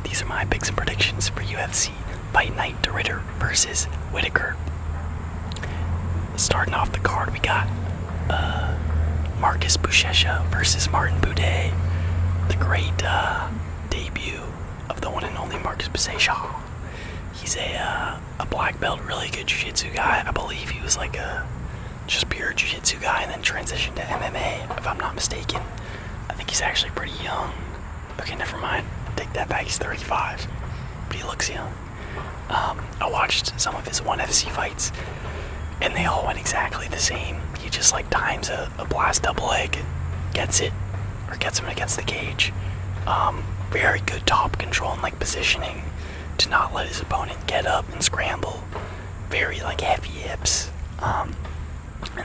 these are my picks and predictions for UFC Fight Night. Ritter versus Whittaker. Starting off the card, we got Marcus Buchecha versus Martin Buday. The great debut of the one and only Marcus Buchecha. He's a black belt, really good jiu-jitsu guy. I believe he was like a just pure jiu-jitsu guy and then transitioned to MMA, if I'm not mistaken. I think he's actually pretty young. Okay, never mind. Take that back. He's 35, but he looks young. I watched some of his ONE FC fights, and they all went exactly the same. He just like times a blast double leg, gets it, or gets him against the cage. Very good top control and like positioning to not let his opponent get up and scramble. Very like heavy hips. And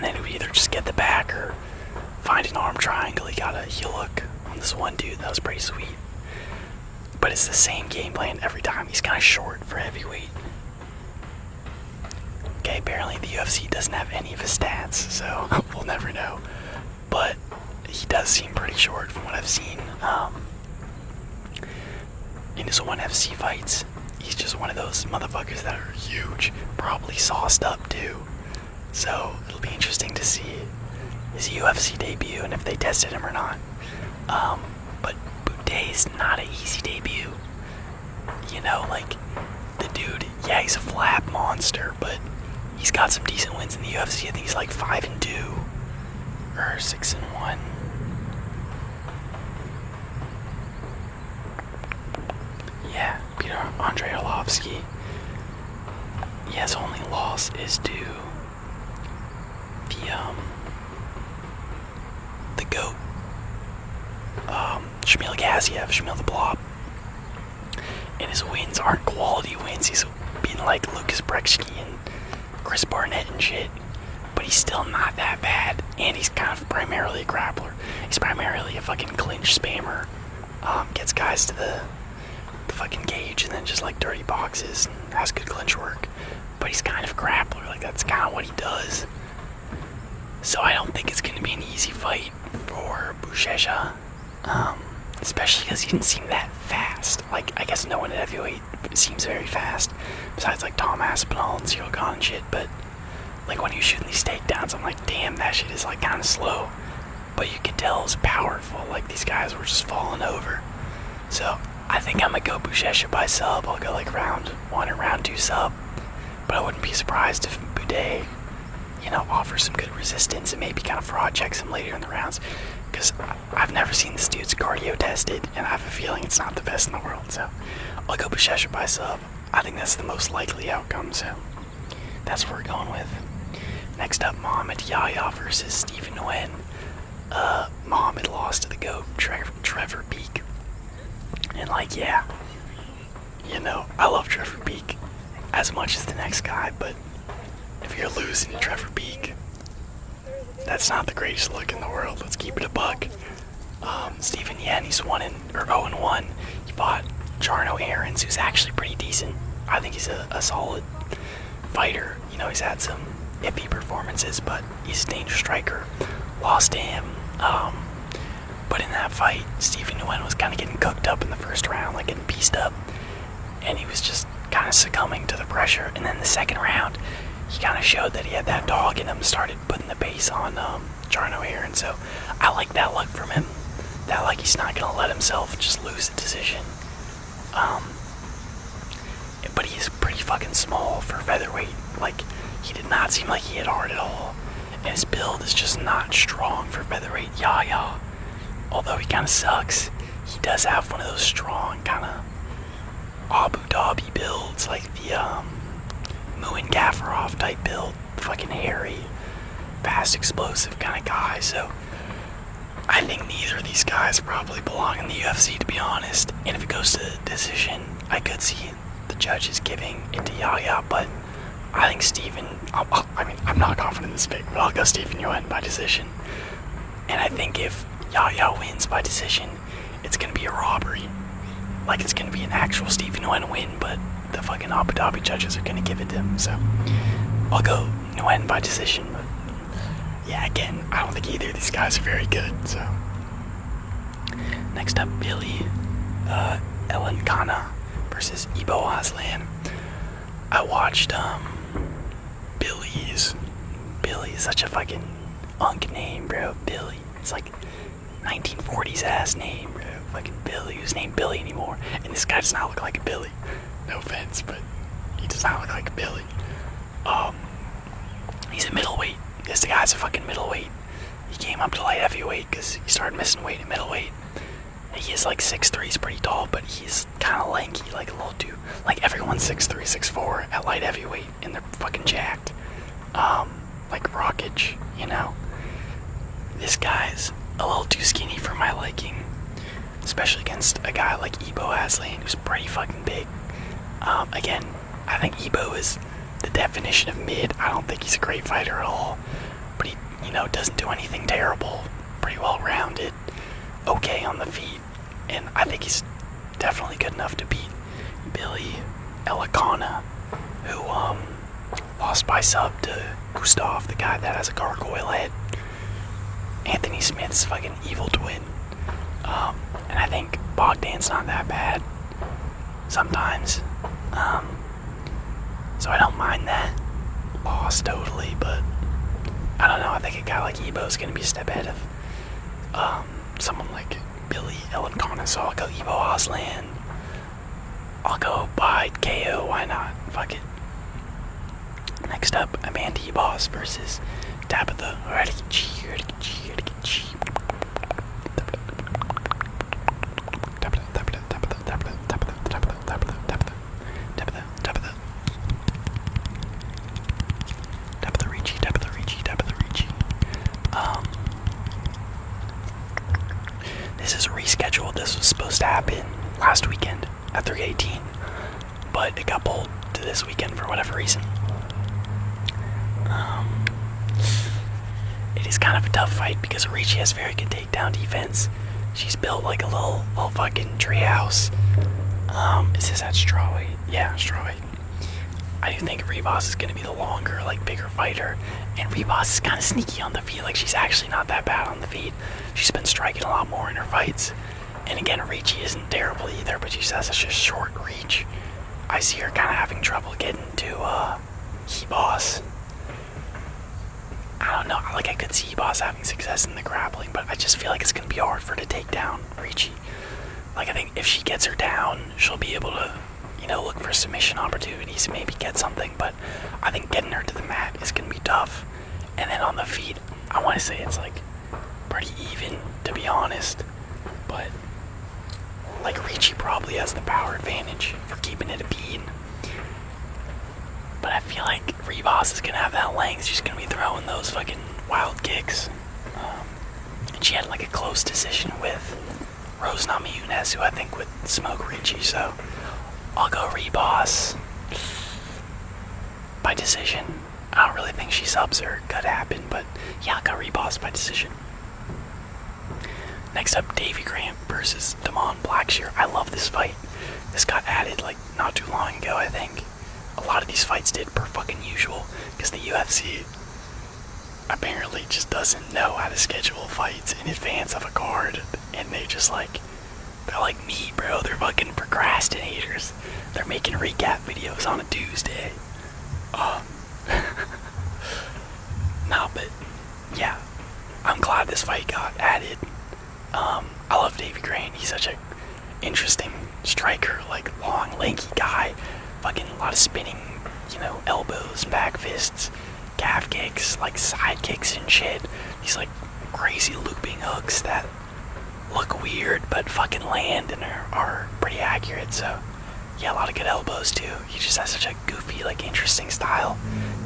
then he would either just get the back or find an arm triangle. He got a heel hook on this one dude. That was pretty sweet. But it's the same game plan every time. He's kind of short for heavyweight. Okay, apparently the UFC doesn't have any of his stats, so we'll never know. But he does seem pretty short from what I've seen. In his ONE FC fights, he's just one of those motherfuckers that are huge, probably sauced up too. So it'll be interesting to see his UFC debut and if they tested him or not. But Buday's not an easy debut. You know, like, the dude, yeah, he's a flap monster, but he's got some decent wins in the UFC. I think he's like 5-2 or 6-1. Yeah, Peter Andre Arlovsky. Yeah, his only loss is to the GOAT, Shamil Gaziev, Shamil the Blob. And his wins aren't quality wins. He's beating like Lucas Brzeski and Chris Barnett and shit, but he's still not that bad. And he's kind of primarily a grappler. He's primarily a fucking clinch spammer. Gets guys to the fucking cage and then just like dirty boxes and has good clinch work. But he's kind of a grappler. Like, that's kind of what he does. So I don't think it's going to be an easy fight for Buchecha, especially because he didn't seem that fast. Like, I guess no one at heavyweight seems very fast, besides like Tom Aspinall and Cyril Gane and shit. But like, when he was shooting these takedowns, I'm like, damn, that shit is like kind of slow. But you could tell it was powerful. Like, these guys were just falling over. So I think I'm gonna go Buchecha by sub. I'll go like round 1 and round 2 sub. But I wouldn't be surprised if Buday, you know, offers some good resistance and maybe kind of fraud checks him later in the rounds. Because I've never seen this dude's cardio tested, and I have a feeling it's not the best in the world. So I'll go Buchecha by sub. I think that's the most likely outcome, so that's what we're going with. Next up, Muhammad Yaya versus Stephen Nguyen. Muhammad lost to the GOAT, Trevor Peek. And like, yeah, you know, I love Trevor Peek as much as the next guy, but if you're losing to Trevor Peek, that's not the greatest look in the world. Let's keep it a buck. Stephen Nguyen, he's 0-1. He fought Jarno Aarons, who's actually pretty decent. I think he's a solid fighter. You know, he's had some iffy performances, but he's a dangerous striker. Lost to him. But in that fight, Stephen Nguyen was kind of getting cooked up in the first round, like getting pieced up. And he was just kind of succumbing to the pressure. And then the second round, he kind of showed that he had that dog in him, started putting the pace on Jarno Aarons. So I like that look from him. That like he's not going to let himself just lose a decision. But he's pretty fucking small for featherweight. Like, he did not seem like he hit hard at all. And his build is just not strong for featherweight. Yaya, although he kind of sucks, he does have one of those strong kind of Abu Dhabi builds, like the Nguyen Gafarov type build, fucking hairy, fast, explosive kind of guy. So I think neither of these guys probably belong in the UFC, to be honest. And if it goes to the decision, I could see the judges giving it to Yaya, but I think I'm not confident in this pick, but I'll go Stephen Nguyen by decision. And I think if Yaya wins by decision, it's going to be a robbery. Like, it's going to be an actual Stephen Nguyen win, but the fucking Abu Dhabi judges are going to give it to him. So I'll go Nguyen by decision. But yeah, again, I don't think either of these guys are very good. So next up, Billy Elekana versus Ibo Aslan. I watched Billy's. Billy is such a fucking unk name, bro. Billy. It's like 1940s ass name, bro. Fucking Billy. Who's named Billy anymore? And this guy does not look like a Billy. No offense, but he does not look like a Billy. He's a middleweight. This guy's a fucking middleweight. He came up to light heavyweight because he started missing weight at middleweight. He is like 6'3", he's pretty tall, but he's kind of lanky, like a little too. Like everyone's 6'3", 6'4" at light heavyweight, and they're fucking jacked. Like Rockage, you know. This guy's a little too skinny for my liking, especially against a guy like Ibo Aslan, who's pretty fucking big. Again, I think Ibo is the definition of mid. I don't think he's a great fighter at all, but he, doesn't do anything terrible. Pretty well rounded, okay on the feet, and I think he's definitely good enough to beat Billy Elekana, who lost by sub to Guskov, the guy that has a gargoyle head. Anthony Smith's fucking evil twin. And I think Bogdan's not that bad sometimes. So I don't mind that loss totally, but I don't know, I think a guy like Ibo's gonna be a step ahead of someone like Billy Elekana, so I'll go Ibo Aslan. I'll go by KO, why not? Fuck it. Next up, Amanda Boss versus Tabatha. Ricci. This is rescheduled. This was supposed to happen last weekend at 318, but it got pulled to this weekend for whatever reason. It is kind of a tough fight because Ricci has very good takedown defense. She's built like a little fucking treehouse. Is this at strawweight? Yeah, strawweight. I do think Ribas is going to be the longer, like, bigger fighter. And Ribas is kind of sneaky on the feet. Like, she's actually not that bad on the feet. She's been striking a lot more in her fights. And again, Ricci isn't terrible either, but she has such a short reach. I see her kind of having trouble getting to Boss. I don't know, like I could see Boss having success in the grappling, but I just feel like it's going to be hard for her to take down Ricci. Like, I think if she gets her down, she'll be able to, look for submission opportunities, maybe get something, but I think getting her to the mat is going to be tough. And then on the feet, I want to say it's, like, pretty even, to be honest, but, like, Ricci probably has the power advantage for keeping it a bean. But I feel like Ribas is going to have that length. She's going to be throwing those fucking wild kicks. And she had like a close decision with Rose Namajunas, who I think would smoke Ricci. So I'll go Ribas by decision. I don't really think she subs her. Could happen, but yeah, I'll go Ribas by decision. Next up, Davey Grant versus Blackshere. I love this fight. This got added like not too long ago, I think. A lot of these fights did per fucking usual, because the UFC apparently just doesn't know how to schedule fights in advance of a card, and they're like me, bro. They're fucking procrastinators. They're making recap videos on a Tuesday. Nah, but yeah, I'm glad this fight got added. I love Davey Grant. He's such a interesting striker, like long, lanky guy. Fucking a lot of spinning, elbows, back fists, calf kicks, like side kicks and shit. These like crazy looping hooks that look weird but fucking land and are pretty accurate. So yeah, a lot of good elbows too. He just has such a goofy, like interesting style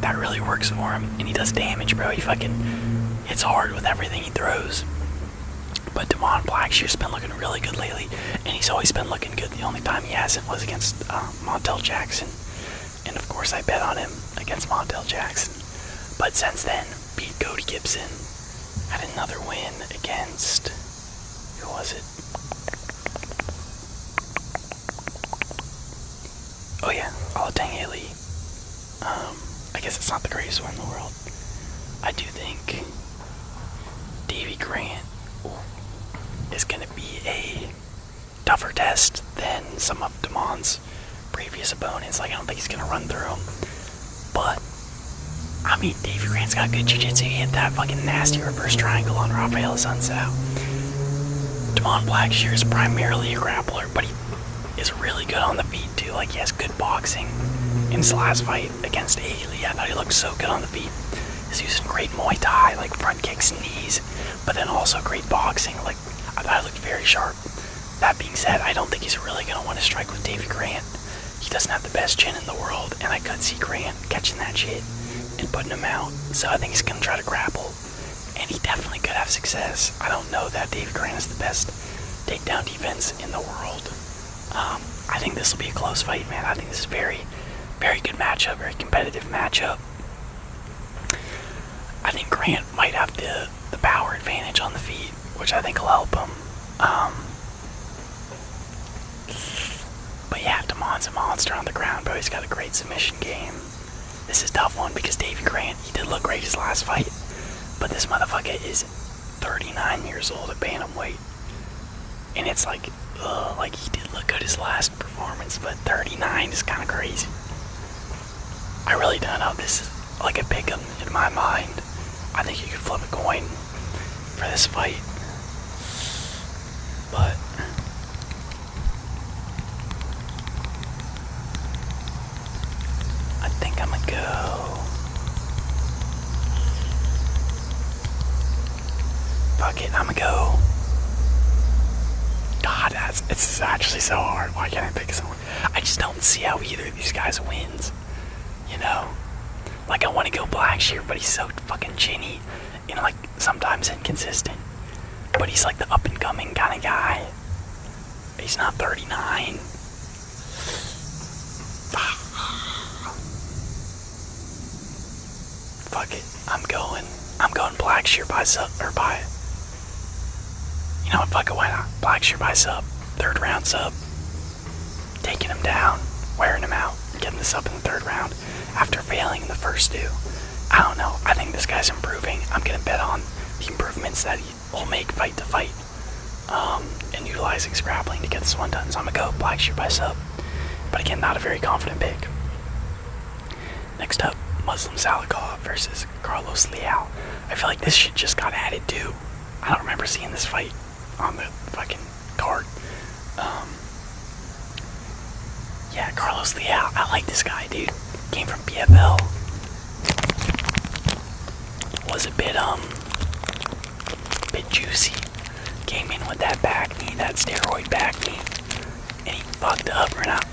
that really works for him, and he does damage, bro. He fucking hits hard with everything he throws. But Blackshere's been looking really good lately, and he's always been looking good. The only time he hasn't was against Montel Jackson, and of course I bet on him against Montel Jackson. But since then, beat Cody Gibson, had another win against, who was it? Oh yeah, Alatang Ali. I guess it's not the greatest one in the world. I do think Davey Grant is going to be a tougher test than some of Damon's previous opponents. Like, I don't think he's gonna run through him. But, I mean, Davey Grant's got good jiu-jitsu. He hit that fucking nasty reverse triangle on Rafael Sunsao. Damon Blackshere is primarily a grappler, but he is really good on the feet too. Like, he has good boxing. In his last fight against Ailey, I thought he looked so good on the feet. He's using great Muay Thai, like front kicks and knees, but then also great boxing. Like, I thought he looked very sharp. That being said, I don't think he's really going to want to strike with Davey Grant. He doesn't have the best chin in the world, and I could see Grant catching that shit and putting him out. So I think he's going to try to grapple, and he definitely could have success. I don't know that Davey Grant is the best takedown defense in the world. I think this will be a close fight, man. I think this is very, very good matchup, very competitive matchup. I think Grant might have the power advantage on the feet, which I think will help him. But yeah, Damon's a monster on the ground, bro. He's got a great submission game. This is a tough one because Davey Grant, he did look great his last fight, but this motherfucker is 39 years old at bantamweight. And it's like, like he did look good his last performance, but 39 is kind of crazy. I really don't know. This is like a pick 'em in my mind. I think you could flip a coin for this fight. But I think I'm gonna go. Fuck it, I'm gonna go. God, it's actually so hard. Why can't I pick someone? I just don't see how either of these guys wins. You know? Like, I want to go Blackshere, but he's so fucking chinny and, like, sometimes inconsistent. But he's, like, the up-and-coming kind of guy. He's not 39. Fuck it. I'm going Blackshere by sub, or by... You know what, fuck it, why not? Blackshere by sub. 3rd round sub. Taking him down. Wearing him out. Getting this up in the 3rd round. After failing in the first 2. I don't know. I think this guy's improving. I'm going to bet on the improvements that he will make fight to fight. And utilizing his grappling to get this one done. So I'm going to go Blackshere by sub. But again, not a very confident pick. Next up, Muslim Salikhov versus Carlos Leal. I feel like this shit just got added too. I don't remember seeing this fight on the fucking card. Yeah, Carlos Leal. I like this guy, dude. Came from PFL. Was a bit juicy. Came in with that back knee, that steroid back knee. And he fucked up, or not,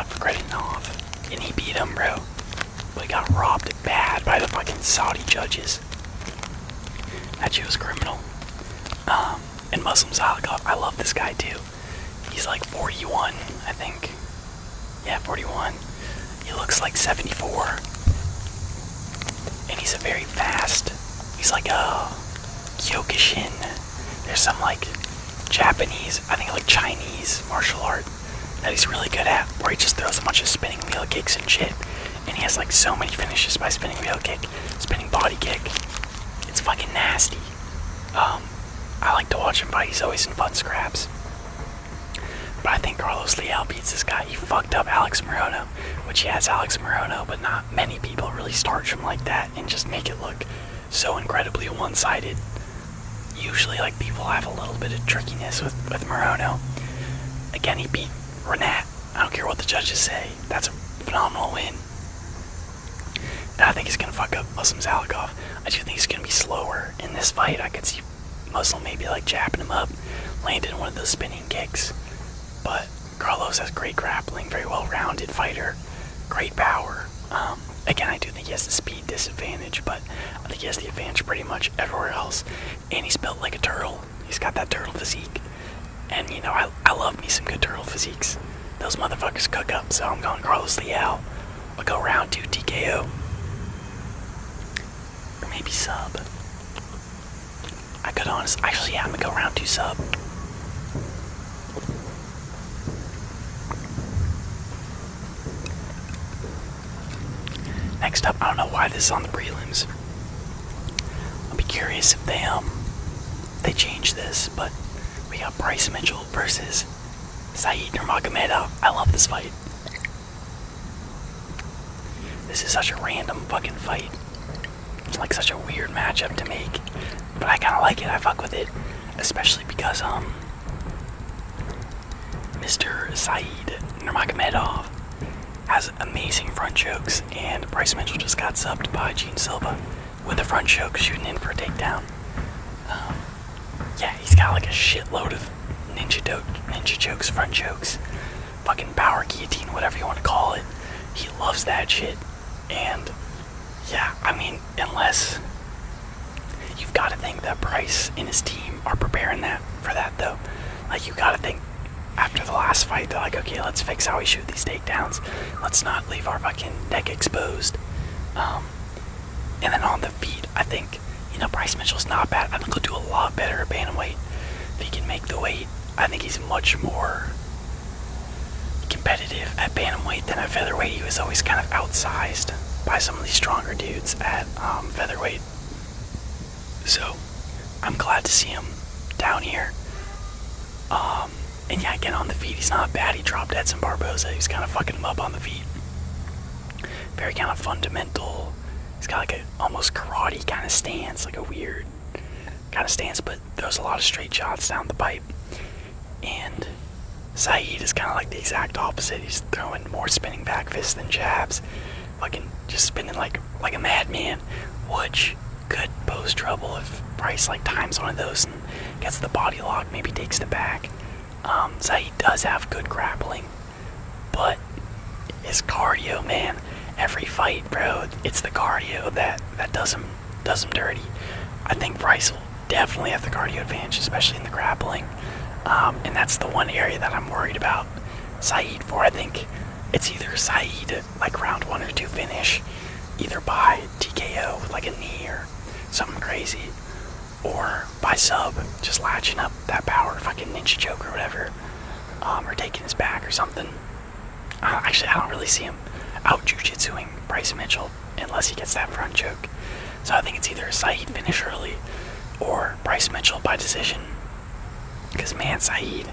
for Krylov. And he beat him, bro. But he got robbed bad by the fucking Saudi judges. That shit was criminal. And Muslim Salikhov, I love this guy too. He's like 41, I think. Yeah, 41. He looks like 74. And he's a very fast. He's like a Kyokushin. There's some like Japanese, I think like Chinese martial art that he's really good at, where he just throws a bunch of spinning wheel kicks and shit. And he has like so many finishes by spinning wheel kick, spinning body kick. It's fucking nasty. I like to watch him fight. He's always in fun scraps. But I think Carlos Leal beats this guy. He fucked up Alex Morono, which he has Alex Morono, but not many people really starch him like that and just make it look so incredibly one-sided. Usually, like, people have a little bit of trickiness with Morono. Again, he beat Renat. I don't care what the judges say. That's a phenomenal win. And I think he's going to fuck up Muslim Salikhov. I do think he's going to be slower in this fight. I could see Muslim maybe like jabbing him up, landing one of those spinning kicks. But Carlos has great grappling, very well-rounded fighter, great power. Again, I do think he has the speed disadvantage, but I think he has the advantage pretty much everywhere else. And he's built like a turtle. He's got that turtle physique. And, you know, I love me some good turtle physiques. Those motherfuckers cook up, so I'm going Carlos Leal. I'll go round 2 TKO. Or maybe sub. I could honestly, actually, yeah, I'm gonna go round 2 sub. Next up, I don't know why this is on the prelims. I'll be curious if they change this, but we got Bryce Mitchell versus Sahed Nurmagomedov. I love this fight. This is such a random fucking fight. It's like such a weird matchup to make. But I kinda like it, I fuck with it. Especially because, Mr. Sahed Nurmagomedov has amazing front chokes, and Bryce Mitchell just got subbed by Gene Silva with a front choke shooting in for a takedown. Yeah, he's got like a shitload of ninja chokes, front chokes, fucking power guillotine, whatever you want to call it. He loves that shit. And yeah, I mean, unless you've got to think that Bryce and his team are preparing for that though. Like, you got to think after the last fight, they're like, okay, let's fix how we shoot these takedowns. Let's not leave our fucking neck exposed. And then on the feet, I think, Bryce Mitchell's not bad. I think he'll do a lot better at bantamweight if he can make the weight. I think he's much more competitive at bantamweight than at featherweight. He was always kind of outsized by some of these stronger dudes at featherweight. So I'm glad to see him down here. And yeah, again, on the feet, he's not bad. He dropped Edson Barboza. He's kind of fucking him up on the feet. Very kind of fundamental. He's got like a almost karate kind of stance, like a weird kind of stance, but throws a lot of straight shots down the pipe. And Sahed is kind of like the exact opposite. He's throwing more spinning back fists than jabs. Fucking just spinning like a madman, which could pose trouble if Bryce like times one of those and gets the body lock, maybe takes the back. Sahed does have good grappling, but his cardio, man, every fight, bro, it's the cardio that does him dirty. I think Bryce will definitely have the cardio advantage, especially in the grappling. And that's the one area that I'm worried about Sahed for. I think it's either Sahed, like round 1 or 2 finish, either by TKO with like a knee or something crazy, or by sub, just latching up that power, fucking ninja choke or whatever, or taking his back or something. Actually, I don't really see him out jiu-jitsuing Bryce Mitchell unless he gets that front choke. So I think it's either Sahed finish early or Bryce Mitchell by decision. Because, man, Sahed,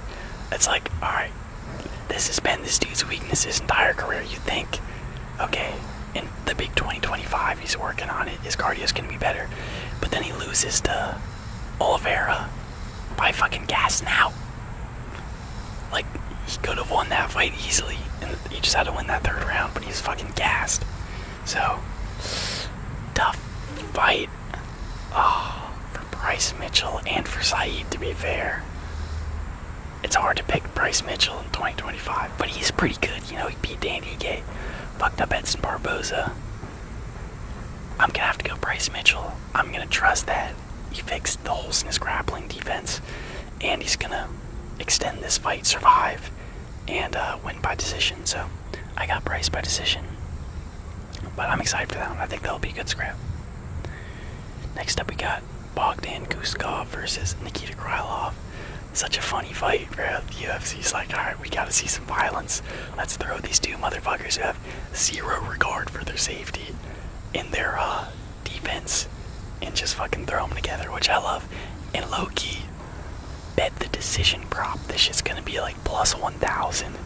it's like, alright, this has been this dude's weakness his entire career. You think, okay, in the big 2025, he's working on it, his cardio's gonna be better. But then he loses to Oliveira by fucking gassing out. Like, he could have won that fight easily, and he just had to win that 3rd round, but he was fucking gassed. So, tough fight. For Bryce Mitchell and for Sahed, to be fair. It's hard to pick Bryce Mitchell in 2025, but he's pretty good. He beat Dan Ige, fucked up Edson Barboza. I'm gonna have to go Bryce Mitchell. I'm gonna trust that he fixed the holes in his grappling defense, and he's gonna extend this fight, survive, and win by decision. So I got Bryce by decision, but I'm excited for that one. I think that'll be a good scrap. Next up, we got Bogdan Guskov versus Nikita Krylov. Such a funny fight, bro. The UFC's like, alright, we gotta see some violence. Let's throw these two motherfuckers who have zero regard for their safety in their defense and just fucking throw them together, which I love. And low-key, bet the decision prop. This shit's gonna be like plus 1,000.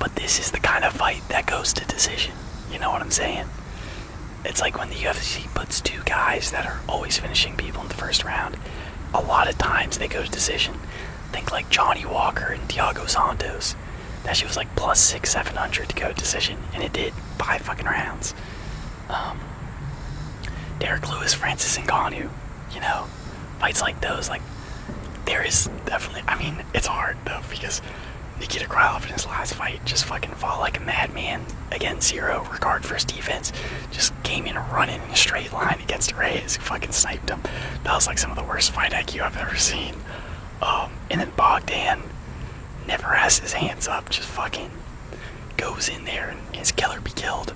But this is the kind of fight that goes to decision. You know what I'm saying? It's like when the UFC puts two guys that are always finishing people in the first round. A lot of times they go to decision. Think like Johnny Walker and Thiago Santos. That shit was like plus 700 to go to decision, and it did 5 fucking rounds. Derek Lewis, Francis Ngannou, fights like those, like, there is definitely, it's hard though, because Nikita Krylov in his last fight just fucking fought like a madman. Again, zero regard for his defense. Just came in running in a straight line against Reyes, who fucking sniped him. That was like some of the worst fight IQ I've ever seen. And then Bogdan never has his hands up, just fucking goes in there and his killer be killed.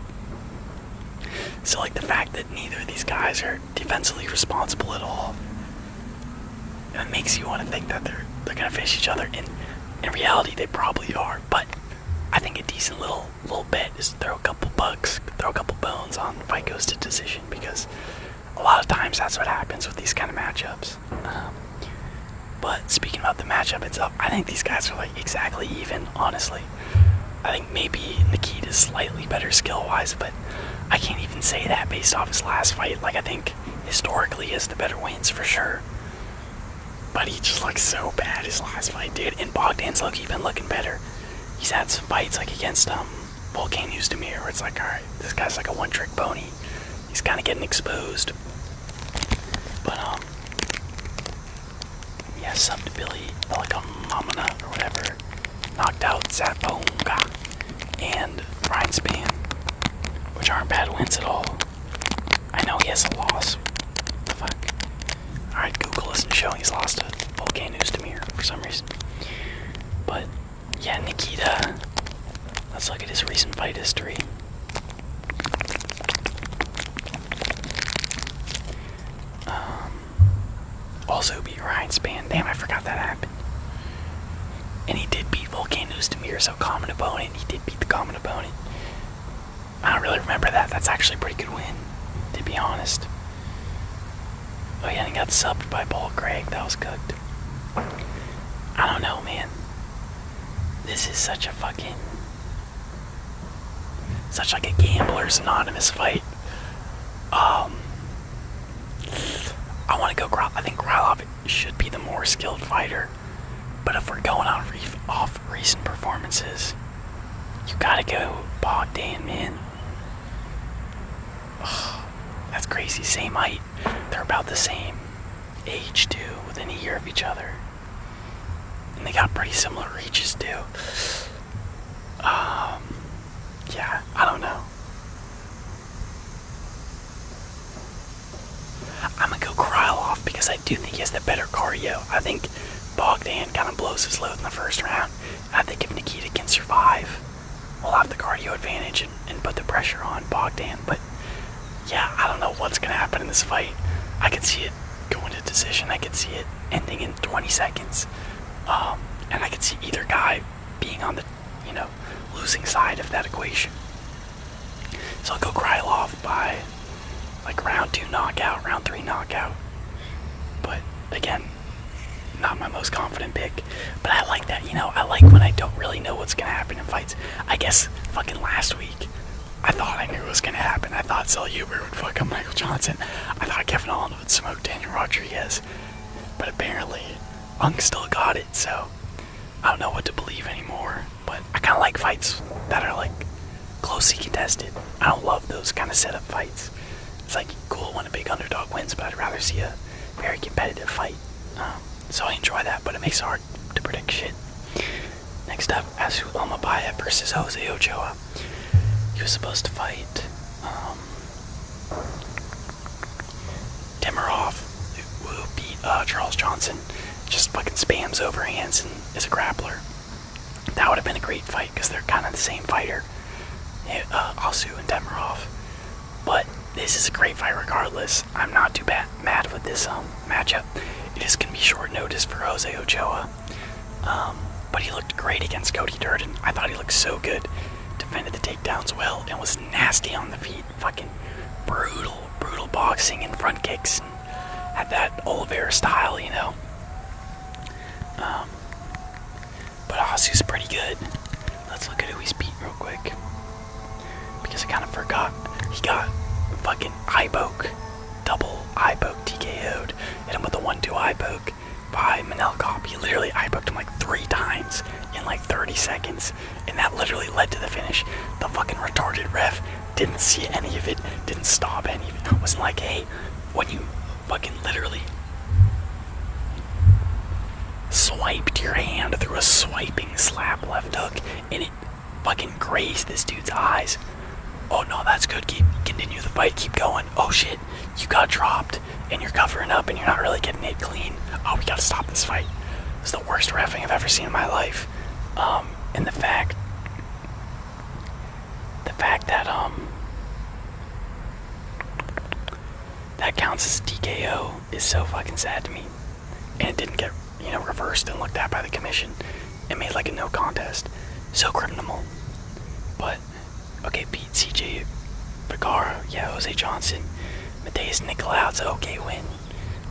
So like the fact that neither of these guys are defensively responsible at all, it makes you want to think that they're gonna finish each other. In reality, they probably are, but I think a decent little bet is throw a couple bucks, throw a couple bones on the fight goes to decision, because a lot of times that's what happens with these kind of matchups. But speaking about the matchup itself, I think these guys are like exactly even, honestly. I think maybe Nikita's slightly better skill-wise, but I can't even say that based off his last fight. Like, I think historically he has the better wins for sure. But he just looks so bad his last fight, dude. And Bogdan's low-key been looking better. He's had some fights like against Volkan Oezdemir, where it's like, alright, this guy's like a one-trick pony. He's kind of getting exposed. But, yeah, sub to Billy, Elekana or whatever. Knocked out Zaponga and Rhinespan, which aren't bad wins at all. I know he has a loss. What the fuck? Alright, Google isn't showing he's lost to Volkan Oezdemir for some reason. But, yeah, Nikita. Let's look at his recent fight history. Also beat Rhinespan. Damn, I forgot that happened. And he did beat Volkan Oezdemir, so common opponent. He did beat the common opponent. I don't really remember that. That's actually a pretty good win, to be honest. Oh yeah, and he got subbed by Paul Craig. That was cooked. I don't know, man. This is such a fucking... such like a Gambler's Anonymous fight. I want to go Krylov. I think Krylov should be the more skilled fighter. But if we're going on off recent performances, you gotta go Bogdan, man. Oh, that's crazy. Same height. They're about the same age, too, within a year of each other. And they got pretty similar reaches, too. Yeah, I don't know. I'm gonna go Krylov because I do think he has the better cardio. I think Bogdan kind of blows his load in the first round. I think if Nikita can survive, we'll have the cardio advantage and put the pressure on Bogdan. But yeah, I don't know what's going to happen in this fight. I could see it going to decision. I could see it ending in 20 seconds. And I could see either guy being on the, losing side of that equation. So I'll go Krylov by like round 2 knockout, round 3 knockout. But again, not my most confident pick, but I like that, I like when I don't really know what's gonna happen in fights. I guess fucking last week, I thought I knew what was gonna happen. I thought Salikhov would fuck up Michael Johnson. I thought Kevin Holland would smoke Daniel Rodriguez, but apparently, Ung still got it, so I don't know what to believe anymore, but I kinda like fights that are like closely contested. I don't love those kind of setup fights. It's like cool when a big underdog wins, but I'd rather see a very competitive fight. So I enjoy that, but it makes it hard to predict shit. Next up, Asu Almabaya versus Jose Ojo. He was supposed to fight Demirov, who beat Charles Johnson. Just fucking spams overhands and is a grappler. That would have been a great fight because they're kind of the same fighter, Asu and Demirov. But this is a great fight regardless. I'm not too mad with this matchup. It is going to be short notice for Jose Ochoa. But he looked great against Cody Durden. I thought he looked so good. Defended the takedowns well and was nasty on the feet. Fucking brutal boxing and front kicks. And had that Oliveira style, But Asu's pretty good. Let's look at who he's beat real quick. Because I kind of forgot. He got fucking eye poke. Double eye poke TKO'd. Hit him with a 1-2 eye poke by Manel Kopp. He literally eye poked him like 3 times in like 30 seconds. And that literally led to the finish. The fucking retarded ref didn't see any of it. Didn't stop any of it. It wasn't like, hey, when you fucking literally swiped your hand through a swiping slap left hook and it fucking grazed this dude's eyes. Oh no, that's good. Continue the fight. Keep going. Oh shit, you got dropped and you're covering up and you're not really getting it clean. Oh, we gotta stop this fight. It's the worst reffing I've ever seen in my life. And the fact that that counts as a TKO is so fucking sad to me. And it didn't get reversed and looked at by the commission. It made like a no contest. So criminal. But okay, beat CJ Vergara, Jose Johnson, Mateus Nicolaou, it's an okay win.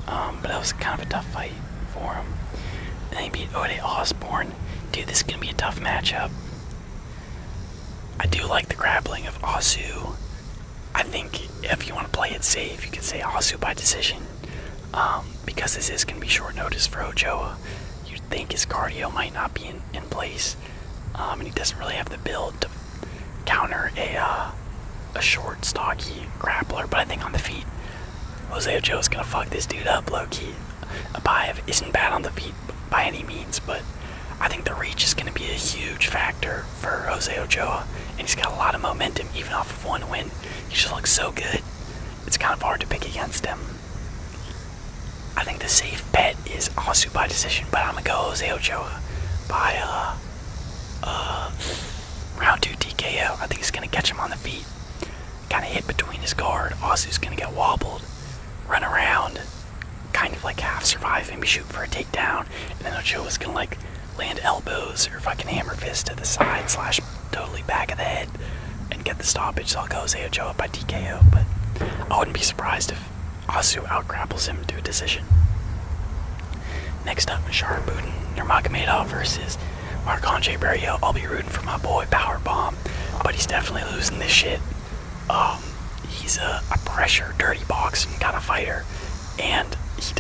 But that was kind of a tough fight for him. and then he beat Ode Osborne. Dude, this is gonna be a tough matchup. I do like the grappling of Asu. I think if you want to play it safe, you could say Asu by decision. Because this is gonna be short notice for Ochoa. You'd think his cardio might not be in place. And he doesn't really have the build to counter a short, stocky grappler. But I think on the feet, Jose Ojo is gonna fuck this dude up low-key. Abayev isn't bad on the feet by any means, but I think the reach is gonna be a huge factor for Jose Ochoa, and he's got a lot of momentum even off of one win. He just looks so good. It's kind of hard to pick against him. I think the safe bet is Asu by decision, but I'm gonna go Jose Ochoa by round 2 TKO. I think he's gonna catch him on the feet, kind of hit between his guard. Asu's gonna get wobbled, run around, kind of like half survive, maybe shoot for a takedown, and then Ochoa's gonna like land elbows or fucking hammer fist to the side / totally back of the head and get the stoppage. So I'll go Jose Ochoa by TKO, but I wouldn't be surprised if Asu out-grapples him to a decision. Next up, Mashar Nurmagomedov versus Marc-Andre Barrios. I'll be rooting for my boy Powerbomb, but he's definitely losing this shit. He's a pressure, dirty boxing kind of fighter, and he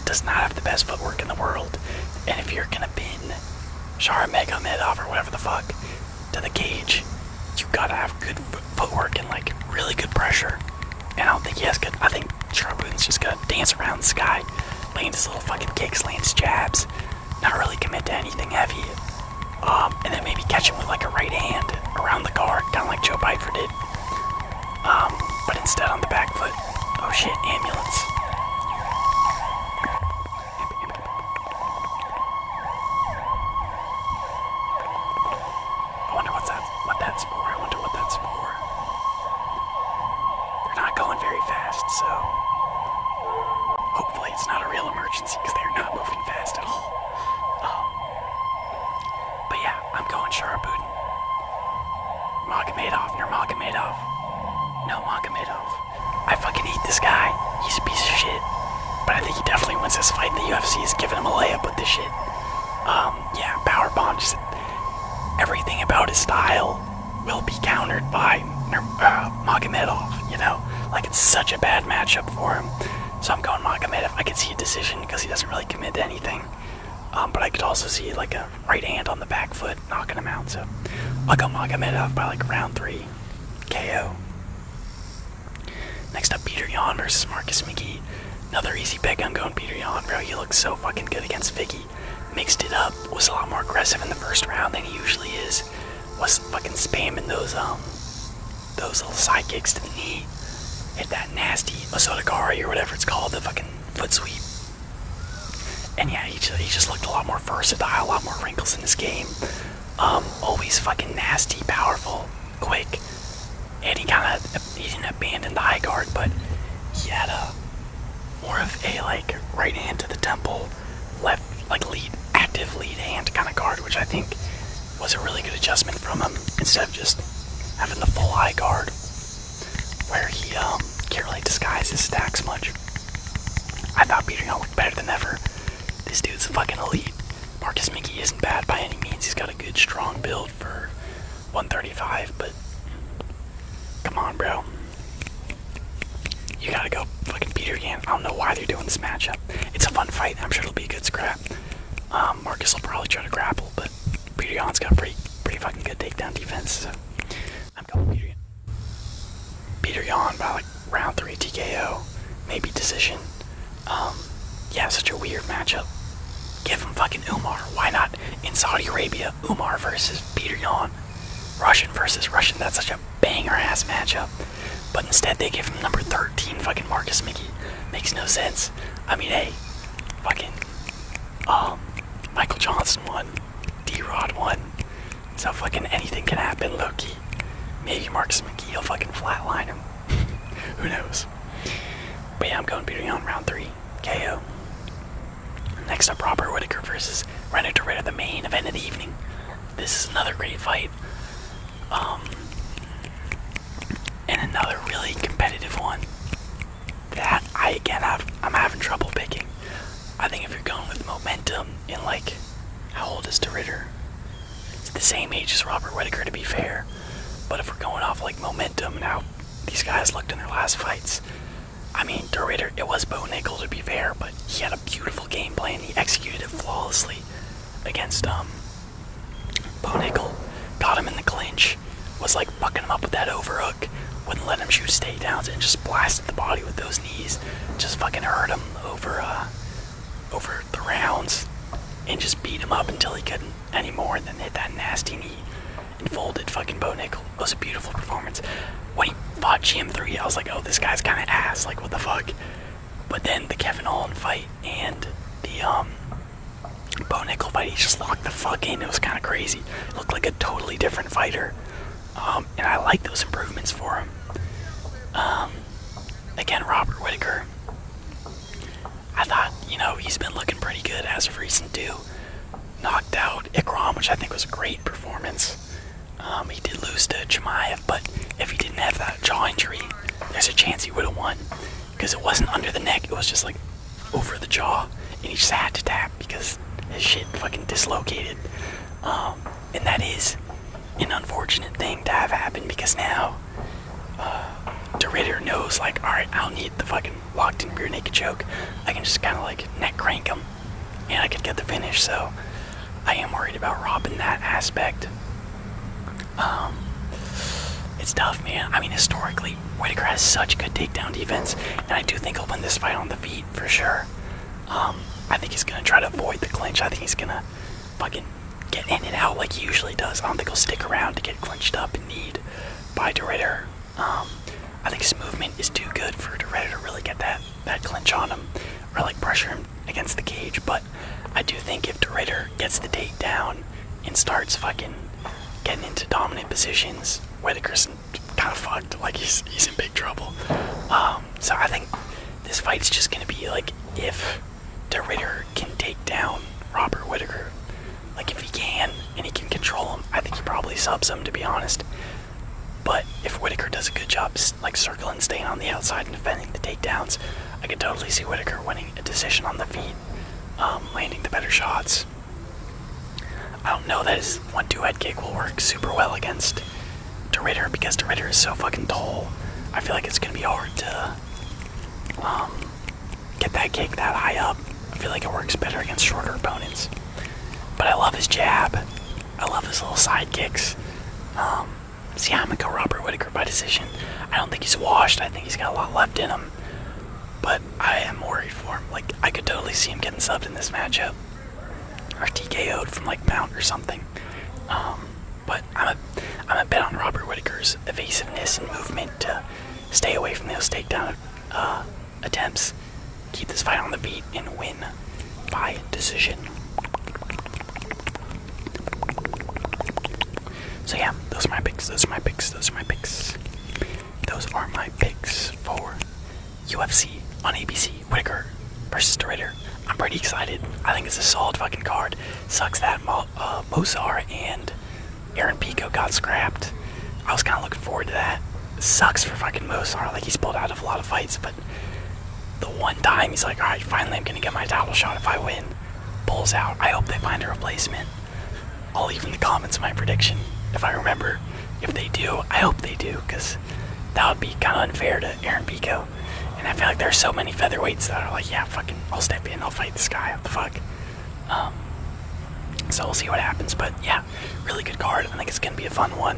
does not have the best footwork in the world. And if you're gonna pin Nurmagomedov or whatever the fuck to the cage, you gotta have good footwork and like really good pressure. And I don't think he has good. I think Sharboon's just gonna dance around the sky, land his little fucking kicks, land his jabs, not really commit to anything heavy. And then maybe catch him with like a right hand around the guard, kind of like Joe Biter did. But instead on the back foot. Oh shit, ambulance. I wonder what that's for. I wonder what that's for. They're not going very fast, so hopefully it's not a real emergency because they're not moving fast at all. But yeah, I'm going Sharboon. Nurmagomedov. No, Mamedov. I fucking hate this guy. He's a piece of shit. But I think he definitely wins this fight. The UFC is giving him a layup with this shit. Yeah, powerbomb. Just everything about his style will be countered by Mamedov, you know? Like, it's such a bad matchup for him. So I'm going Mamedov. I could see a decision because he doesn't really commit to anything. But I could also see, like, a right hand on the back foot knocking him out. So I'll go Mamedov by, like, round 3 KO. Next up, Petr Yan versus Marcus McGee. Another easy pick. I'm going Petr Yan, bro. He looks so fucking good against Figgy. Mixed it up. Was a lot more aggressive in the first round than he usually is. Was fucking spamming those little side kicks to the knee. Hit that nasty Osotogari or whatever it's called, the fucking foot sweep. And yeah, he just looked a lot more versatile, a lot more wrinkles in his game. Always fucking nasty, powerful, quick. And he didn't abandon the high guard, but he had more of a like right hand to the temple, left like active lead hand kind of guard, which I think was a really good adjustment from him instead of just having the full high guard, where he can't really disguise his stacks much. I thought Petr Yan looked better than ever. This dude's fucking elite. Marcus McGee isn't bad by any means. He's got a good strong build for 135, but come on, bro. You gotta go fucking Petr Yan. I don't know why they're doing this matchup. It's a fun fight. I'm sure it'll be a good scrap. Marcus will probably try to grapple, but Petr Yan's got pretty fucking good takedown defense. So I'm going Petr Yan. Petr Yan by like round 3 TKO, maybe decision. Yeah, such a weird matchup. Give him fucking Umar. Why not? In Saudi Arabia, Umar versus Petr Yan. Russian versus Russian. That's such a banger-ass matchup. But instead they give him number 13 fucking Marcus McGee. Makes no sense. I mean, hey, fucking, Michael Johnson won. D-Rod won. So fucking anything can happen, low-key. Maybe Marcus McGee will fucking flatline him. Who knows? But yeah, I'm going Petr Yan round 3. KO. Next up, Whittaker versus Reinier, the main event of the evening. This is another great fight. And another really competitive one that I'm having trouble picking. I think if you're going with momentum in, like, how old is DeRitter? He's the same age as Robert Whittaker, to be fair. But if we're going off, like, momentum and how these guys looked in their last fights, I mean, DeRitter, it was Bo Nickel, to be fair, but he had a beautiful game plan. He executed it flawlessly against Bo Nickel. Got him in the clinch, was, like, fucking him up with that overhook, wouldn't let him shoot takedowns, and just blasted the body with those knees. Just fucking hurt him over the rounds, and just beat him up until he couldn't anymore, and then hit that nasty knee and folded fucking Bo Nickel. It was a beautiful performance. When he fought GM3, I was like, oh, this guy's kind of ass, like, what the fuck? But then the Kevin Holland fight and the Bo Nickel fight, he just locked the fuck in. It was kind of crazy. Looked like a totally different fighter. And I like those improvements for him. Again, Robert Whittaker, I thought, you know, he's been looking pretty good as of recent too. Knocked out Ikram, which I think was a great performance. He did lose to Chimaev, but if he didn't have that jaw injury, there's a chance he would have won. Because it wasn't under the neck, it was just like over the jaw. And he just had to tap because his shit fucking dislocated. And that is an unfortunate thing to have happen, because now DeRitter knows, like, alright, I don't need the fucking locked in rear naked choke. I can just kind of like neck crank him and I could get the finish. So I am worried about Rob in that aspect. It's tough, man. I mean, historically, Whittaker has such good takedown defense, and I do think he'll win this fight on the feet for sure. I think he's gonna try to avoid the clinch. I think he's gonna fucking get in and out like he usually does. I don't think he'll stick around to get clinched up and kneed by DeRitter. I think his movement is too good for DeRitter to really get that clinch on him or like pressure him against the cage. But I do think if DeRitter gets the takedown and starts fucking getting into dominant positions, Whittaker's kind of fucked. Like, he's in big trouble. So I think this fight's just gonna be like, if DeRitter can take down Robert Whittaker, like, if he can and he can control him, I think he probably subs him, to be honest. But if Whittaker does a good job, like, circling, staying on the outside and defending the takedowns, I could totally see Whittaker winning a decision on the feet, landing the better shots. I don't know that his 1-2 head kick will work super well against DeRitter, because DeRitter is so fucking tall. I feel like it's gonna be hard to get that kick that high up. I feel like it works better against shorter opponents. But I love his jab. I love his little side kicks. So yeah, I'm gonna go Robert Whittaker by decision. I don't think he's washed. I think he's got a lot left in him. But I am worried for him. Like, I could totally see him getting subbed in this matchup, or TKO'd from like mount or something. But I'm a bet on Robert Whittaker's evasiveness and movement to stay away from those takedown attempts, keep this fight on the feet, and win by decision. So yeah, those are my picks. Those are my picks for UFC on ABC. Whittaker versus DeRitter. I'm pretty excited. I think it's a solid fucking card. Sucks that Mozart and Aaron Pico got scrapped. I was kind of looking forward to that. Sucks for fucking Mozart. Like, he's pulled out of a lot of fights, but the one time he's like, alright, finally I'm gonna get my title shot if I win. Pulls out. I hope they find a replacement. I'll leave in the comments my prediction if I remember. If they do, I hope they do, because that would be kind of unfair to Aaron Pico. And I feel like there's so many featherweights that are like, yeah, fucking, I'll step in, I'll fight this guy, what the fuck. So we'll see what happens, but yeah, really good card. I think it's gonna be a fun one.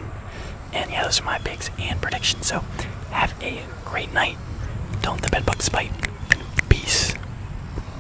And yeah, those are my picks and predictions. So have a great night. Don't let the bedbugs bite.